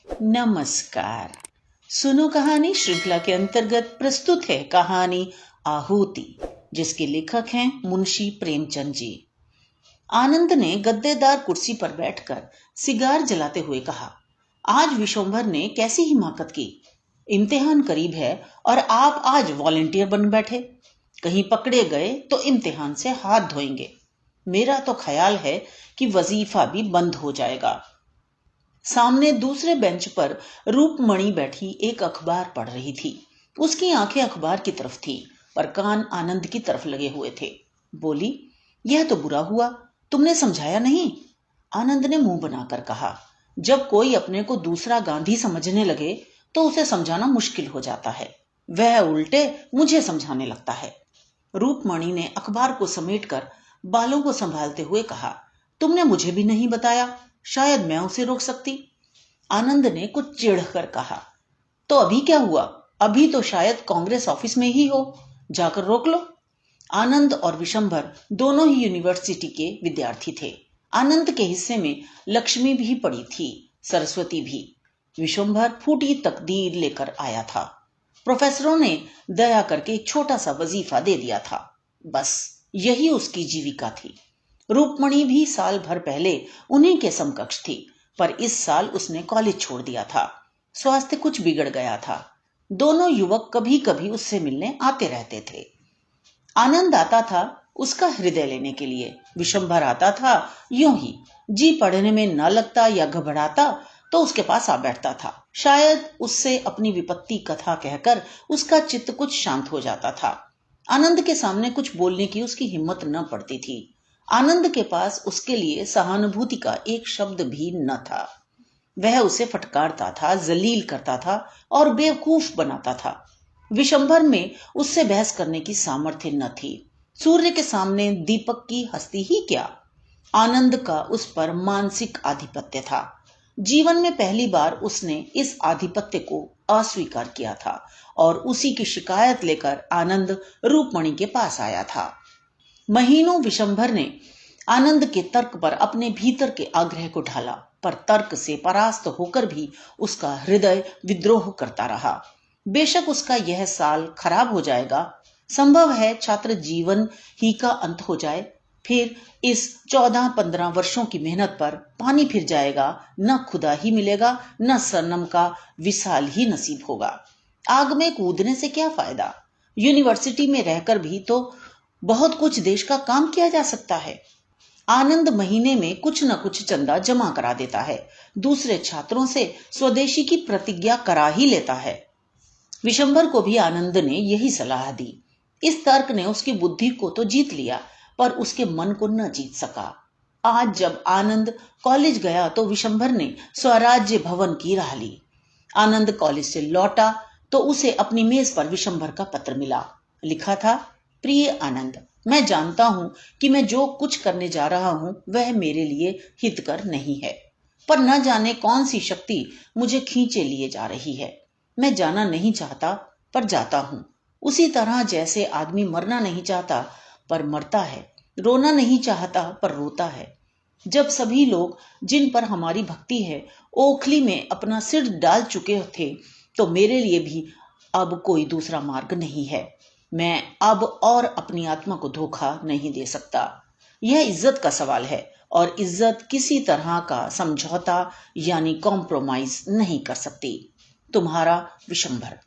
नमस्कार। सुनो कहानी श्रृंखला के अंतर्गत प्रस्तुत है कहानी आहुति, जिसके लेखक हैं मुंशी प्रेमचंद जी। आनंद ने गद्देदार कुर्सी पर बैठकर सिगार जलाते हुए कहा, आज विशंभर ने कैसी हिमाकत की। इम्तिहान करीब है और आप आज वॉलेंटियर बन बैठे। कहीं पकड़े गए तो इम्तिहान से हाथ धोएंगे। मेरा तो ख्याल है कि वजीफा भी बंद हो जाएगा। सामने दूसरे बेंच पर रूपमणि बैठी एक अखबार पढ़ रही थी। उसकी आंखें अखबार की तरफ थी पर कान आनंद की तरफ लगे हुए थे। बोली, यह तो बुरा हुआ, तुमने समझाया नहीं। आनंद ने मुंह बनाकर कहा, जब कोई अपने को दूसरा गांधी समझने लगे तो उसे समझाना मुश्किल हो जाता है। वह उल्टे मुझे समझाने लगता है। रूपमणि ने अखबार को समेटकर बालों को संभालते हुए कहा, तुमने मुझे भी नहीं बताया, शायद मैं उसे रोक सकती। आनंद ने कुछ चिढ़कर कहा, तो अभी क्या हुआ, अभी तो शायद कांग्रेस ऑफिस में ही हो, जाकर रोक लो। आनंद और विशंभर दोनों ही यूनिवर्सिटी के विद्यार्थी थे। आनंद के हिस्से में लक्ष्मी भी पड़ी थी, सरस्वती भी। विशंभर फूटी तकदीर लेकर आया था। प्रोफेसरों ने दया करके एक छोटा सा वजीफा दे दिया था, बस यही उसकी जीविका थी। रूपमणि भी साल भर पहले उन्हीं के समकक्ष थी, पर इस साल उसने कॉलेज छोड़ दिया था। स्वास्थ्य कुछ बिगड़ गया था। दोनों युवक कभी कभी उससे मिलने आते रहते थे। आनंद आता था उसका हृदय लेने के लिए, विशंभर आता था यूं ही। जी पढ़ने में न लगता या घबराता तो उसके पास आ बैठता था। शायद उससे अपनी विपत्ति कथा कहकर उसका चित्त कुछ शांत हो जाता था। आनंद के सामने कुछ बोलने की उसकी हिम्मत न पड़ती थी। आनंद के पास उसके लिए सहानुभूति का एक शब्द भी न था। वह उसे फटकारता था, जलील करता था और बेवकूफ बनाता था। विशंभर में उससे बहस करने की सामर्थ्य न थी। सूर्य के सामने दीपक की हस्ती ही क्या। आनंद का उस पर मानसिक आधिपत्य था। जीवन में पहली बार उसने इस आधिपत्य को अस्वीकार किया था और उसी की शिकायत लेकर आनंद रूपमणि के पास आया था। महीनों विशंभर ने आनंद के तर्क पर अपने भीतर के आग्रह को ढाला, पर तर्क से परास्त होकर भी उसका हृदय विद्रोह करता रहा। बेशक उसका यह साल खराब हो जाएगा, संभव है छात्र जीवन ही का अंत हो जाए, फिर इस 14-15 वर्षों की मेहनत पर पानी फिर जाएगा, न खुदा ही मिलेगा, न सनम का विसाल ही नसीब होगा। आग में कूदने से क्या फायदा। यूनिवर्सिटी में रहकर भी तो बहुत कुछ देश का काम किया जा सकता है। आनंद महीने में कुछ न कुछ चंदा जमा करा देता है, दूसरे छात्रों से स्वदेशी की प्रतिज्ञा करा ही लेता है। विशंभर को भी आनंद ने यही सलाह दी। इस तर्क ने उसकी बुद्धि को तो जीत लिया, पर उसके मन को न जीत सका। आज जब आनंद कॉलेज गया तो विशंभर ने स्वराज्य भवन की राह ली। आनंद कॉलेज से लौटा तो उसे अपनी मेज पर विशंभर का पत्र मिला। लिखा था, प्रिय आनंद, मैं जानता हूं कि मैं जो कुछ करने जा रहा हूं वह मेरे लिए हितकर नहीं है, पर न जाने कौन सी शक्ति मुझे खींचे लिए जा रही है। मैं जाना नहीं चाहता पर जाता हूं, उसी तरह जैसे आदमी मरना नहीं चाहता पर मरता है, रोना नहीं चाहता पर रोता है। जब सभी लोग जिन पर हमारी भक्ति है ओखली में अपना सिर डाल चुके थे, तो मेरे लिए भी अब कोई दूसरा मार्ग नहीं है। मैं अब और अपनी आत्मा को धोखा नहीं दे सकता। यह इज्जत का सवाल है और इज्जत किसी तरह का समझौता यानी कॉम्प्रोमाइज नहीं कर सकती। तुम्हारा विशंभर।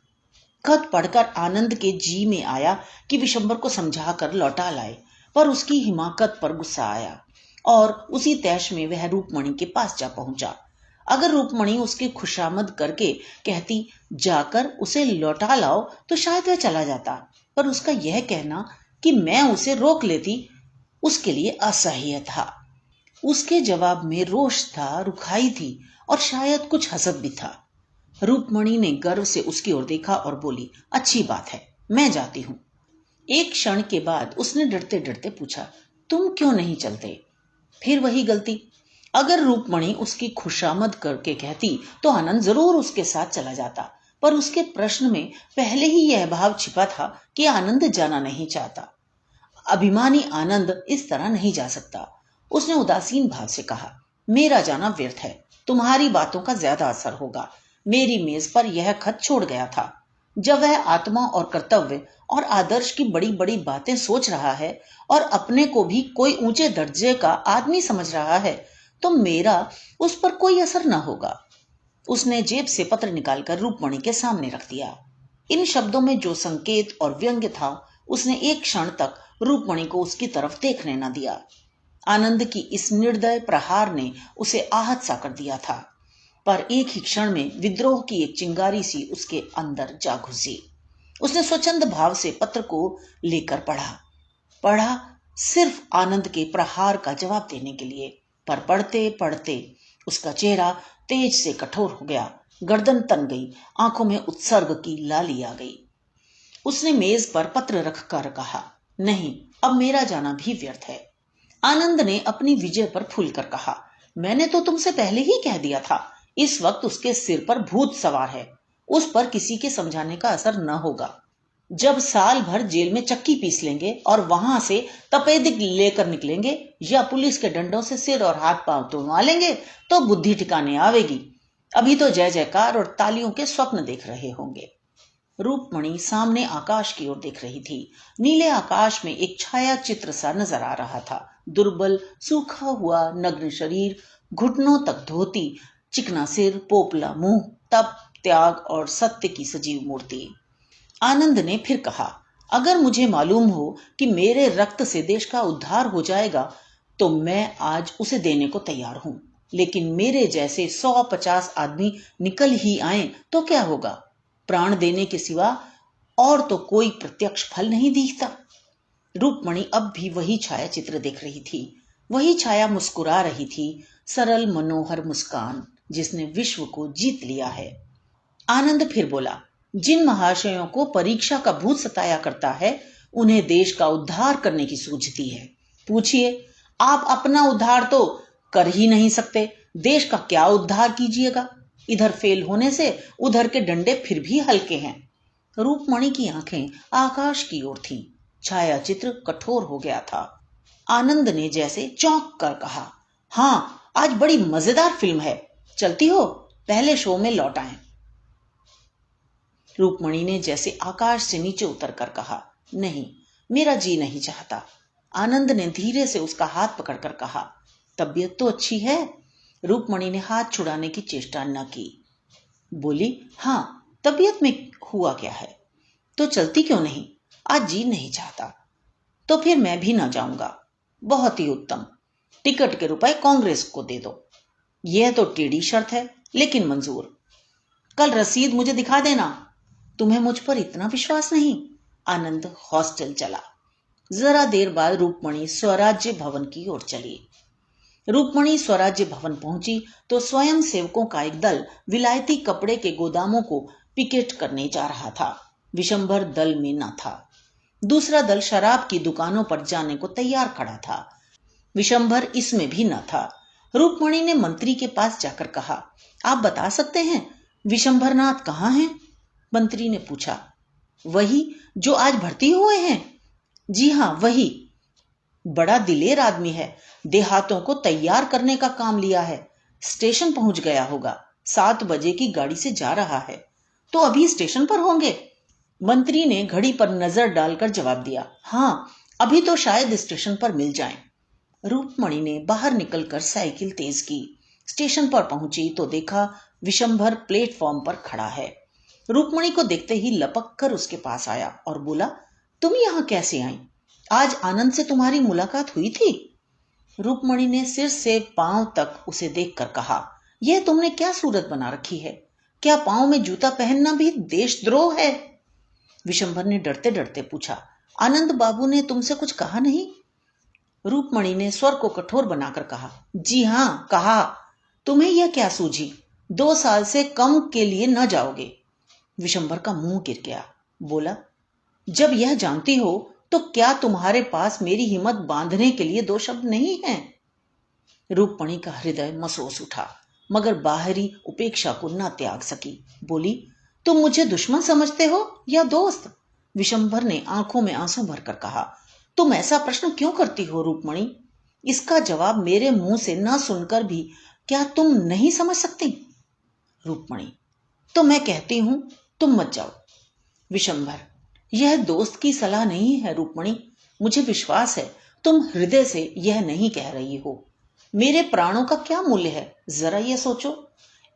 खत पढ़कर आनंद के जी में आया कि विशंभर को समझा कर लौटा लाए, पर उसकी हिमाकत पर गुस्सा आया और उसी तैश में वह रूपमणि के पास जा पहुंचा। अगर रूपमणि उसकी खुशामद करके कहती, जाकर उसे लौटा लाओ, तो शायद वह चला जाता, पर उसका यह कहना कि मैं उसे रोक लेती उसके लिए असह्य था। उसके जवाब में रोष था, रुखाई थी और शायद कुछ हसद भी था। रूपमणि ने गर्व से उसकी ओर देखा और बोली, अच्छी बात है, मैं जाती हूं। एक क्षण के बाद उसने डरते डरते पूछा, तुम क्यों नहीं चलते। फिर वही गलती। अगर रूपमणि उसकी खुशामद करके कहती तो आनंद जरूर उसके साथ चला जाता, पर उसके प्रश्न में पहले ही यह भाव छिपा था कि आनंद जाना नहीं चाहता। अभिमानी आनंद इस तरह नहीं जा सकता। उसने उदासीन भाव से कहा, मेरा जाना व्यर्थ है, तुम्हारी बातों का ज्यादा असर होगा। मेरी मेज पर यह खत छोड़ गया था। जब वह आत्मा और कर्तव्य और आदर्श की बड़ी बड़ी बातें सोच रहा है और अपने को भी कोई ऊंचे दर्जे का आदमी समझ रहा है, तो मेरा उस पर कोई असर न होगा। उसने जेब से पत्र निकालकर रूपमणि के सामने रख दिया। इन शब्दों में जो संकेत और व्यंग्य था, उसने एक क्षण तक रूपमणि को उसकी तरफ देखने न दिया। आनंद की इस निर्दय प्रहार ने उसे आहत सा कर दिया था, पर एक ही क्षण में विद्रोह की एक चिंगारी सी उसके अंदर जा घुसी। उसने स्वच्छंद भाव से पत्र को लेकर पढ़ा सिर्फ आनंद के प्रहार का जवाब देने के लिए। पर पढ़ते पढ़ते उसका चेहरा तेज से कठोर हो गया, गर्दन तन गई, आंखों में उत्सर्ग की लाली आ गई। उसने मेज पर पत्र रखकर कहा, नहीं, अब मेरा जाना भी व्यर्थ है। आनंद ने अपनी विजय पर फूलकर कहा, मैंने तो तुमसे पहले ही कह दिया था, इस वक्त उसके सिर पर भूत सवार है, उस पर किसी के समझाने का असर न होगा। जब साल भर जेल में चक्की पीस लेंगे और वहां से तपेदिक लेकर निकलेंगे या पुलिस के डंडों से सिर और हाथ पांव तोड़वा लेंगे, तो बुद्धि ठिकाने आवेगी। अभी तो जय जयकार और तालियों के स्वप्न देख रहे होंगे। रूपमणि सामने आकाश की ओर देख रही थी। नीले आकाश में एक छाया चित्र सा नजर आ रहा था। दुर्बल, सूखा हुआ नग्न शरीर, घुटनों तक धोती, चिकना सिर, पोपला मुंह, तप, त्याग और सत्य की सजीव मूर्ति। आनंद ने फिर कहा, अगर मुझे मालूम हो कि मेरे रक्त से देश का उद्धार हो जाएगा, तो मैं आज उसे देने को तैयार हूं। लेकिन मेरे जैसे 150 आदमी निकल ही आए तो क्या होगा? प्राण देने के सिवा और तो कोई प्रत्यक्ष फल नहीं दिखता। रूपमणि अब भी वही छाया चित्र देख रही थी। वही छाया मुस्कुरा रही थी, सरल मनोहर मुस्कान जिसने विश्व को जीत लिया है। आनंद फिर बोला, जिन महाशयों को परीक्षा का भूत सताया करता है, उन्हें देश का उद्धार करने की सूझती है। पूछिए, आप अपना उद्धार तो कर ही नहीं सकते, देश का क्या उद्धार कीजिएगा? इधर फेल होने से उधर के डंडे फिर भी हल्के हैं। रूपमणि की आंखें आकाश की ओर थीं। छाया चित्र कठोर हो गया था। आनंद ने जैसे चौंक कर कहा, हाँ, आज बड़ी मजेदार फिल्म है, चलती हो? पहले शो में लौट आए। रूपमणि ने जैसे आकाश से नीचे उतर कर कहा, नहीं, मेरा जी नहीं चाहता। आनंद ने धीरे से उसका हाथ पकड़कर कहा, तबीयत तो अच्छी है? रूपमणि ने हाथ छुड़ाने की चेष्टा न की। बोली, हाँ, तबीयत में हुआ क्या है? तो चलती क्यों नहीं? आज जी नहीं चाहता। तो फिर मैं भी न जाऊंगा। बहुत ही उत्तम, टिकट के रुपए कांग्रेस को दे दो। यह तो टेढ़ी शर्त है, लेकिन मंजूर। कल रसीद मुझे दिखा देना। तुम्हें मुझ पर इतना विश्वास नहीं? आनंद हॉस्टल चला। जरा देर बाद रूपमणि स्वराज्य भवन की ओर चली। रूपमणि स्वराज्य भवन पहुंची तो स्वयं सेवकों का एक दल विलायती कपड़े के गोदामों को पिकेट करने जा रहा था। विशंभर दल में न था। दूसरा दल शराब की दुकानों पर जाने को तैयार खड़ा था। विशंभर इसमें भी न था। रूपमणि ने मंत्री के पास जाकर कहा, आप बता सकते हैं विशंभरनाथ कहाँ हैं? मंत्री ने पूछा। वही जो आज भर्ती हुए हैं? जी हाँ, वही। बड़ा दिलेर आदमी है, देहातों को तैयार करने का काम लिया है। स्टेशन पहुंच गया होगा, 7 बजे की गाड़ी से जा रहा है, तो अभी स्टेशन पर होंगे। मंत्री ने घड़ी पर नजर डालकर जवाब दिया, हाँ, अभी तो शायद स्टेशन पर मिल जाएं। रूपमणि ने बाहर निकलकर साइकिल तेज की। स्टेशन पर पहुंची तो देखा विशंभर प्लेटफॉर्म पर खड़ा है। रूपमणि को देखते ही लपक कर उसके पास आया और बोला, तुम यहाँ कैसे आई? आज आनंद से तुम्हारी मुलाकात हुई थी? रूपमणि ने सिर से पांव तक उसे देखकर कहा, यह तुमने क्या सूरत बना रखी है? क्या पांव में जूता पहनना भी देशद्रोह है? विशंभर ने डरते डरते पूछा, आनंद बाबू ने तुमसे कुछ कहा नहीं? रूपमणि ने स्वर को कठोर बनाकर कहा, जी हाँ, कहा। तुम्हें यह क्या सूझी? 2 साल से कम के लिए न जाओगे। विशंभर का मुंह गिर गया। बोला, जब यह जानती हो तो क्या तुम्हारे पास मेरी हिम्मत बांधने के लिए 2 शब्द नहीं हैं? रूपमणि का हृदय मसोस उठा, मगर बाहरी उपेक्षा को न त्याग सकी। बोली, तुम मुझे दुश्मन समझते हो या दोस्त? विशंभर ने आंखों में आंसू भरकर कहा, तुम ऐसा प्रश्न क्यों करती हो रूपमणि? इसका जवाब मेरे मुंह से न सुनकर भी क्या तुम नहीं समझ सकती? रूपमणि, तो मैं कहती हूं तुम मत जाओ। विशंभर, यह दोस्त की सलाह नहीं है रूपमणि, मुझे विश्वास है तुम हृदय से यह नहीं कह रही हो। मेरे प्राणों का क्या मूल्य है, जरा यह सोचो।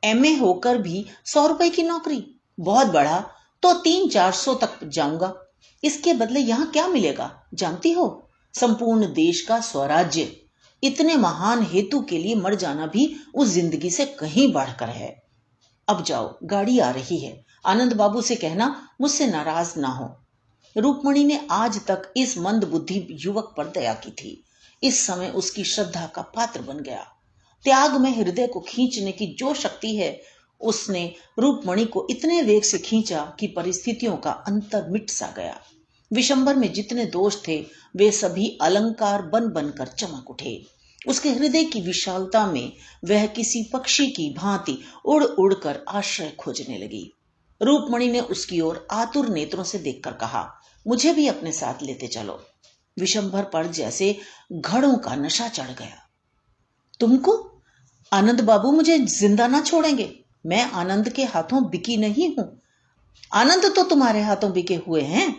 एमए होकर भी 100 रुपए की नौकरी, बहुत बढ़ा तो 300-400 तक जाऊंगा। इसके बदले यहां क्या मिलेगा जानती हो? संपूर्ण देश का स्वराज्य। इतने महान हेतु के लिए मर जाना भी उस जिंदगी से कहीं बढ़कर है। अब जाओ, गाड़ी आ रही है। आनंद बाबू से कहना मुझसे नाराज ना हो। रूपमणि ने आज तक इस मंद बुद्धि युवक पर दया की थी, इस समय उसकी श्रद्धा का पात्र बन गया। त्याग में हृदय को खींचने की जो शक्ति है, उसने रूपमणि को इतने वेग से खींचा कि परिस्थितियों का अंतर मिट सा गया। विशंबर में जितने दोष थे वे सभी अलंकार बन बनकर चमक उठे। उसके हृदय की विशालता में वह किसी पक्षी की भांति उड़ उड़कर आश्रय खोजने लगी। रूपमणि ने उसकी ओर आतुर नेत्रों से देखकर कहा, मुझे भी अपने साथ लेते चलो। विशंभर पर जैसे घड़ों का नशा चढ़ गया। तुमको? आनंद बाबू मुझे जिंदा ना छोड़ेंगे। मैं आनंद के हाथों बिकी नहीं हूं। आनंद तो तुम्हारे हाथों बिके हुए हैं।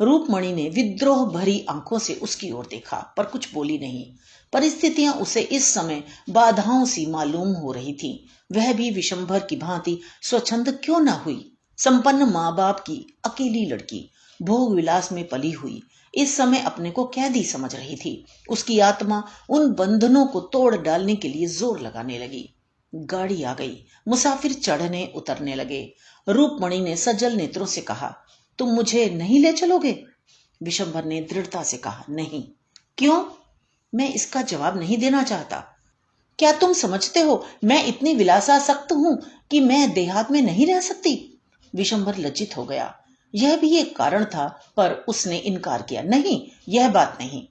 रूपमणि ने विद्रोह भरी आंखों से उसकी ओर देखा, पर कुछ बोली नहीं। परिस्थितियां उसे इस समय बाधाओं सी मालूम हो रही थी। वह भी विशंभर की भांति स्वच्छंद क्यों न हुई? संपन्न माँ बाप की अकेली लड़की, भोग विलास में पली हुई, इस समय अपने को कैदी समझ रही थी। उसकी आत्मा उन बंधनों को तोड़ डालने के लिए जोर लगाने लगी। गाड़ी आ गई, मुसाफिर चढ़ने उतरने लगे। रूपमणि ने सजल नेत्रों से कहा, तुम मुझे नहीं ले चलोगे? विशंभर ने दृढ़ता से कहा, नहीं। क्यों? मैं इसका जवाब नहीं देना चाहता। क्या तुम समझते हो मैं इतनी विलासासक्त हूं कि मैं देहात में नहीं रह सकती? विशंभर लज्जित हो गया। यह भी एक कारण था, पर उसने इनकार किया, नहीं, यह बात नहीं।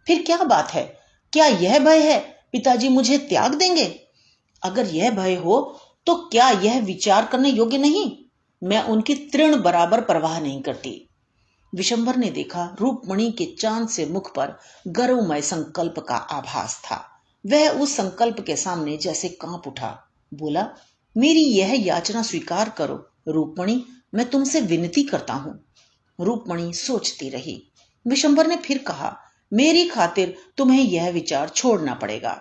फिर क्या बात है? क्या यह भय है पिताजी मुझे त्याग देंगे? अगर यह भय हो तो क्या यह विचार करने योग्य नहीं? मैं उनकी तृण बराबर परवाह नहीं करती। विशंभर ने देखा रूपमणि के चांद से मुख पर गर्वमय संकल्प का आभास था। वह उस संकल्प के सामने जैसे कांप उठा। बोला, मेरी यह याचना स्वीकार करो रूपमणि, मैं तुमसे विनती करता हूं। रूपमणि सोचती रही। विशंभर ने फिर कहा, मेरी खातिर तुम्हें यह विचार छोड़ना पड़ेगा।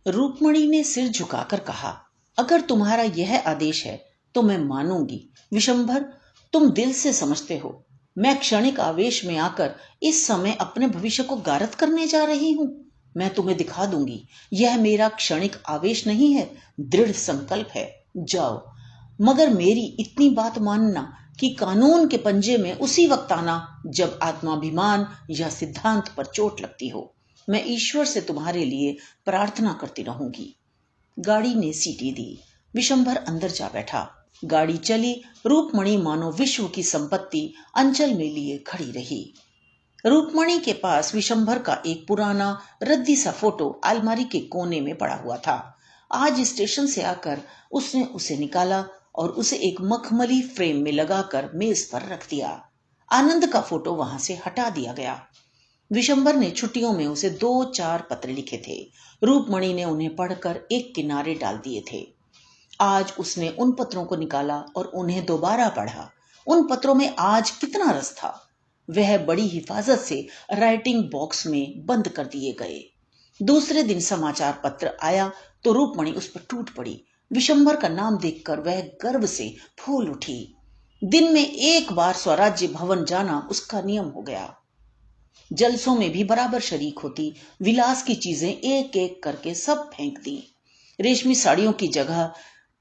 रूपमणि ने सिर झुकाकर कहा, अगर तुम्हारा यह आदेश है तो मैं मानूंगी। विशंभर, तुम दिल से समझते हो मैं क्षणिक आवेश में आकर इस समय अपने भविष्य को गारत करने जा रही हूं। मैं तुम्हें दिखा दूंगी, यह मेरा क्षणिक आवेश नहीं है, दृढ़ संकल्प है। जाओ, मगर मेरी इतनी बात मानना कि कानून के पंजे में उसी वक्त आना जब आत्माभिमान या सिद्धांत पर चोट लगती हो। मैं ईश्वर से तुम्हारे लिए प्रार्थना करती रहूंगी। गाड़ी ने सीटी दी। विशंभर अंदर जा बैठा। गाड़ी चली। रूपमणि मानो विश्व की संपत्ति अंचल में लिए खड़ी रही। रूपमणि के पास विशंभर का एक पुराना रद्दी सा फोटो अलमारी के कोने में पड़ा हुआ था। आज स्टेशन से आकर उसने उसे निकाला और उसे एक मखमली फ्रेम में लगाकर मेज पर रख दिया। आनंद का फोटो वहां से हटा दिया गया। विशंभर ने छुट्टियों में उसे 2-4 पत्र लिखे थे। रूपमणि ने उन्हें पढ़कर एक किनारे डाल दिए थे। आज उसने उन पत्रों को निकाला और उन्हें दोबारा पढ़ा। उन पत्रों में आज कितना रस था। वह बड़ी हिफाजत से राइटिंग बॉक्स में बंद कर दिए गए। दूसरे दिन समाचार पत्र आया तो रूपमणि उस पर टूट पड़ी। विशंभर का नाम देखकर वह गर्व से फूल उठी। दिन में एक बार स्वराज्य भवन जाना उसका नियम हो गया। जलसों में भी बराबर शरीक होती। विलास की चीजें एक एक करके सब फेंक दी। रेशमी साड़ियों की जगह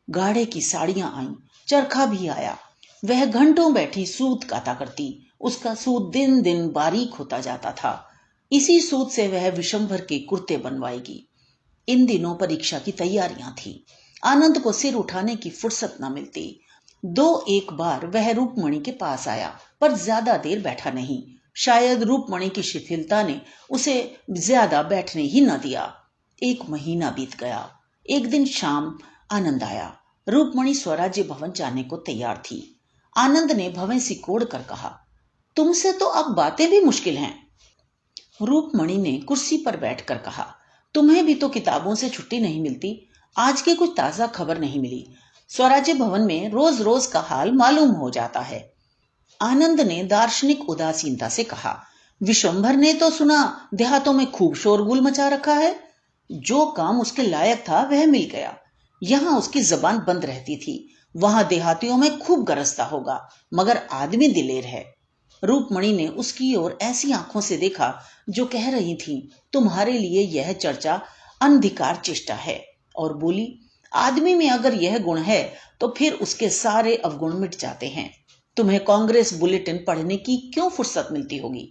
गाढ़े की साड़ियां आईं। चरखा भी आया। वह घंटों बैठी सूत काता करती। उसका सूत दिन दिन बारीक होता जाता था। इसी सूत से वह विशंभर के कुर्ते बनवाएगी। इन दिनों परीक्षा की तैयारियां थी। आनंद को सिर उठाने की फुर्सत न मिलती। 2-1 बार वह रूपमणि के पास आया, पर ज्यादा देर बैठा नहीं। शायद रूपमणि की शिथिलता ने उसे ज्यादा बैठने ही न दिया। 1 महीना बीत गया। एक दिन शाम आनंद आया। रूपमणि स्वराज्य भवन जाने को तैयार थी। आनंद ने भवें सिकोड़ कर कहा, तुमसे तो अब बातें भी मुश्किल हैं। रूपमणि ने कुर्सी पर बैठकर कहा, तुम्हें भी तो किताबों से छुट्टी नहीं मिलती। आज की कुछ ताजा खबर नहीं मिली। स्वराज्य भवन में रोज रोज का हाल मालूम हो जाता है। आनंद ने दार्शनिक उदासीनता से कहा। विशंभर ने तो सुना देहातों में खूब शोरगुल मचा रखा है। जो काम उसके लायक था वह मिल गया। यहाँ उसकी जबान बंद रहती थी, वहां देहातियों में खूब गरजता होगा, मगर आदमी दिलेर है। रूपमणि ने उसकी ओर ऐसी आंखों से देखा जो कह रही थी, तुम्हारे लिए यह चर्चा अनधिकार चेष्टा है, और बोली, आदमी में अगर यह गुण है तो फिर उसके सारे अवगुण मिट जाते हैं। तुम्हें कांग्रेस बुलेटिन पढ़ने की क्यों फुर्सत मिलती होगी?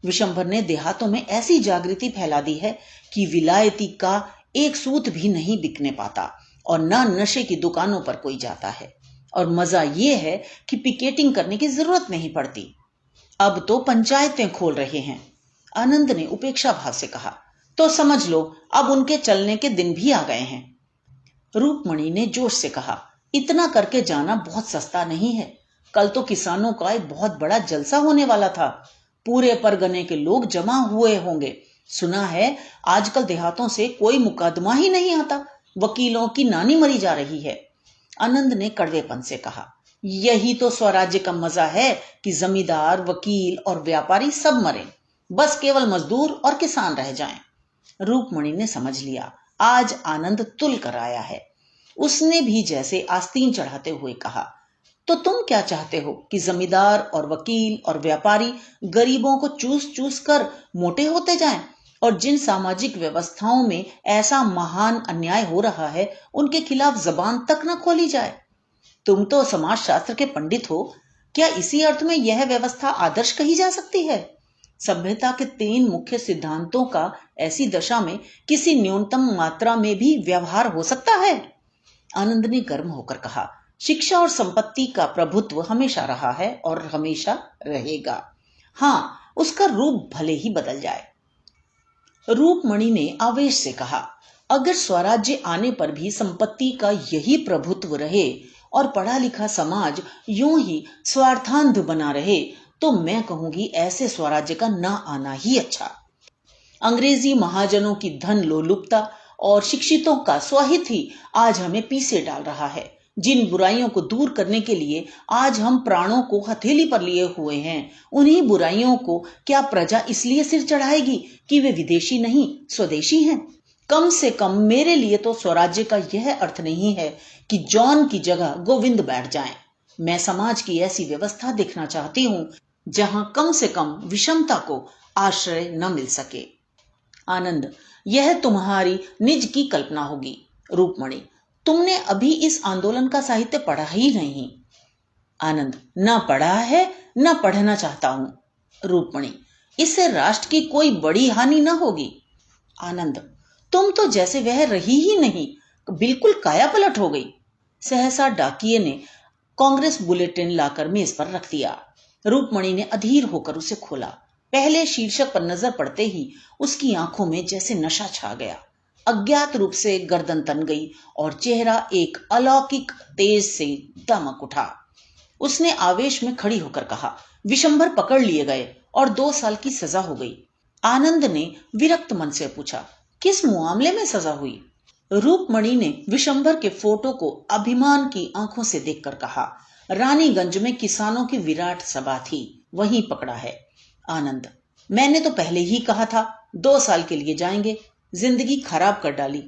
विशंभर ने देहातों में ऐसी जागृति फैला दी है कि विलायती का एक सूत भी नहीं बिकने पाता और न नशे की दुकानों पर कोई जाता है। और मजा ये है कि पिकेटिंग करने की जरूरत नहीं पड़ती। अब तो पंचायतें खोल रहे हैं। आनंद ने उपेक्षा भाव से कहा। तो समझ लो अब उनके चलने के दिन भी आ गए हैं। रूपमणि ने जोश से कहा, इतना करके जाना बहुत सस्ता नहीं है। कल तो किसानों का एक बहुत बड़ा जलसा होने वाला था। पूरे परगने के लोग जमा हुए होंगे। सुना है आजकल देहातों से कोई मुकदमा ही नहीं आता, वकीलों की नानी मरी जा रही है। आनंद ने कड़वेपन से कहा, यही तो स्वराज्य का मजा है कि जमींदार, वकील और व्यापारी सब मरे, बस केवल मजदूर और किसान रह जाएं। रूपमणि ने समझ लिया, आज आनंद तुल कर आया है। उसने भी जैसे आस्तीन चढ़ाते हुए कहा, तो तुम क्या चाहते हो कि जमींदार और वकील और व्यापारी गरीबों को चूस चूस कर मोटे होते जाएं, और जिन सामाजिक व्यवस्थाओं में ऐसा महान अन्याय हो रहा है उनके खिलाफ जबान तक न खोली जाए? तुम तो समाज शास्त्र के पंडित हो, क्या इसी अर्थ में यह व्यवस्था आदर्श कही जा सकती है? सभ्यता के 3 मुख्य सिद्धांतों का ऐसी दशा में किसी न्यूनतम मात्रा में भी व्यवहार हो सकता है? आनंद ने गर्म होकर कहा, शिक्षा और संपत्ति का प्रभुत्व हमेशा रहा है और हमेशा रहेगा। हाँ, उसका रूप भले ही बदल जाए। रूपमणि ने आवेश से कहा, अगर स्वराज्य आने पर भी संपत्ति का यही प्रभुत्व रहे और पढ़ा लिखा समाज यूं ही स्वार्थांध बना रहे, तो मैं कहूंगी ऐसे स्वराज्य का ना आना ही अच्छा। अंग्रेजी महाजनों की धन लोलुपता और शिक्षितों का स्वहित ही आज हमें पीछे डाल रहा है। जिन बुराइयों को दूर करने के लिए आज हम प्राणों को हथेली पर लिए हुए हैं, उन्हीं बुराइयों को क्या प्रजा इसलिए सिर चढ़ाएगी कि वे विदेशी नहीं स्वदेशी हैं? कम से कम मेरे लिए तो स्वराज्य का यह अर्थ नहीं है कि जॉन की जगह गोविंद बैठ जाएं। मैं समाज की ऐसी व्यवस्था देखना चाहती हूँ जहां कम से कम विषमता को आश्रय न मिल सके। आनंद, यह तुम्हारी निज की कल्पना होगी। रूपमणि, तुमने अभी इस आंदोलन का साहित्य पढ़ा ही नहीं। आनंद, न पढ़ा है न पढ़ना चाहता हूं। रूपमणि, इससे राष्ट्र की कोई बड़ी हानि न होगी। आनंद, तुम तो जैसे वह रही ही नहीं, बिल्कुल काया पलट हो गई। सहसा डाकिये ने कांग्रेस बुलेटिन लाकर मेज पर रख दिया। रूपमणि ने अधीर होकर उसे खोला। पहले शीर्षक पर नजर पड़ते ही उसकी आंखों में जैसे नशा छा गया। अज्ञात रूप से गर्दन तन गई और चेहरा एक अलौकिक तेज से दमक उठा। उसने आवेश में खड़ी होकर कहा, विशंभर पकड़ लिए गए और 2 साल की सजा हो गई। आनंद ने विरक्त मन से पूछा, किस मामले में सजा हुई? रूपमणि ने विशंभर के फोटो को अभिमान की आंखों से देखकर कहा, रानीगंज में किसानों की विराट सभा थी, वहीं पकड़ा है। आनंद, मैंने तो पहले ही कहा था 2 साल के लिए जाएंगे, जिंदगी खराब कर डाली।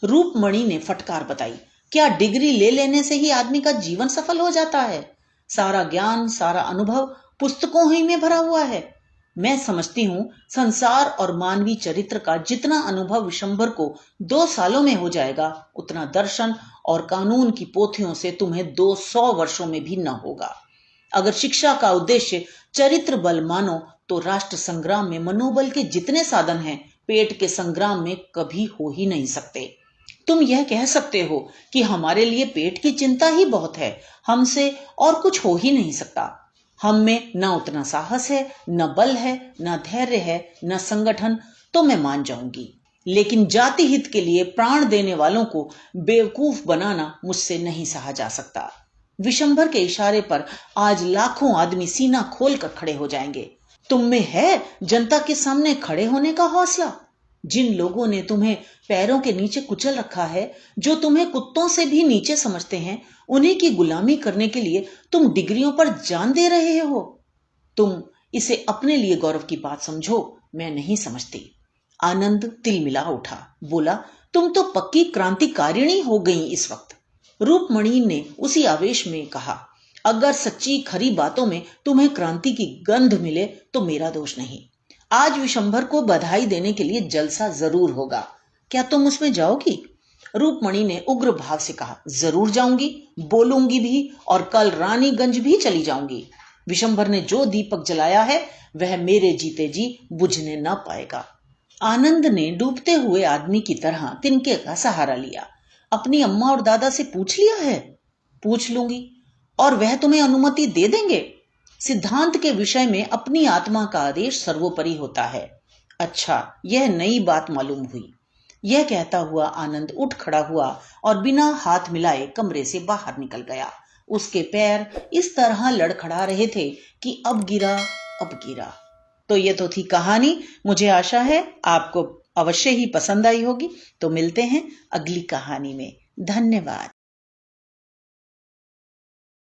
रूपमणि ने फटकार बताई, क्या डिग्री ले लेने से ही आदमी का जीवन सफल हो जाता है? सारा ज्ञान, सारा अनुभव पुस्तकों ही में भरा हुआ है। मैं समझती हूं संसार और मानवीय चरित्र का जितना अनुभव विशंभर को 2 सालों में हो जाएगा, उतना दर्शन और कानून की पोथियों से तुम्हें 200 वर्षों में भी न होगा। अगर शिक्षा का उद्देश्य चरित्र बल मानो तो राष्ट्र संग्राम में मनोबल के जितने साधन हैं, पेट के संग्राम में कभी हो ही नहीं सकते। तुम यह कह सकते हो कि हमारे लिए पेट की चिंता ही बहुत है, हमसे और कुछ हो ही नहीं सकता। हम में न उतना साहस है, न बल है, न धैर्य है, न संगठन, तो मैं मान जाऊंगी। लेकिन जाति हित के लिए प्राण देने वालों को बेवकूफ बनाना मुझसे नहीं सहा जा सकता। विशंभर के इशारे पर आज लाखों आदमी सीना खोल कर खड़े हो जाएंगे। तुम में है जनता के सामने खड़े होने का हौसला? जिन लोगों ने तुम्हें पैरों के नीचे कुचल रखा है, जो तुम्हें कुत्तों से भी नीचे समझते हैं, उन्हीं की गुलामी करने के लिए तुम डिग्रियों पर जान दे रहे हो। तुम इसे अपने लिए गौरव की बात समझो, मैं नहीं समझती। आनंद तिलमिला उठा, बोला, तुम तो पक्की क्रांतिकारिणी हो गई इस वक्त। रूपमणि ने उसी आवेश में कहा, अगर सच्ची खरी बातों में तुम्हें क्रांति की गंध मिले तो मेरा दोष नहीं। आज विशंभर को बधाई देने के लिए जलसा जरूर होगा, क्या तुम उसमें जाओगी? रूपमणि ने उग्र भाव से कहा, जरूर जाऊंगी, बोलूंगी भी, और कल रानीगंज भी चली जाऊंगी। विशंभर ने जो दीपक जलाया है वह मेरे जीते जी बुझने न पाएगा। आनंद ने डूबते हुए आदमी की तरह तिनके का सहारा लिया। अपनी अम्मा और दादा से पूछ लिया है? पूछ लूंगी, और वह तुम्हें अनुमति दे देंगे। सिद्धांत के विषय में अपनी आत्मा का आदेश सर्वोपरि होता है। अच्छा, यह नई बात मालूम हुई। यह कहता हुआ आनंद उठ खड़ा हुआ और बिना हाथ मिलाए कमरे से बाहर निकल गया। उसके पैर इस तरह लड़खड़ा रहे थे कि अब गिरा, अब गिरा। तो ये तो थी कहानी। मुझे आशा है आपको अवश्य ही पसंद आई होगी। तो मिलते हैं अगली कहानी में। धन्यवाद।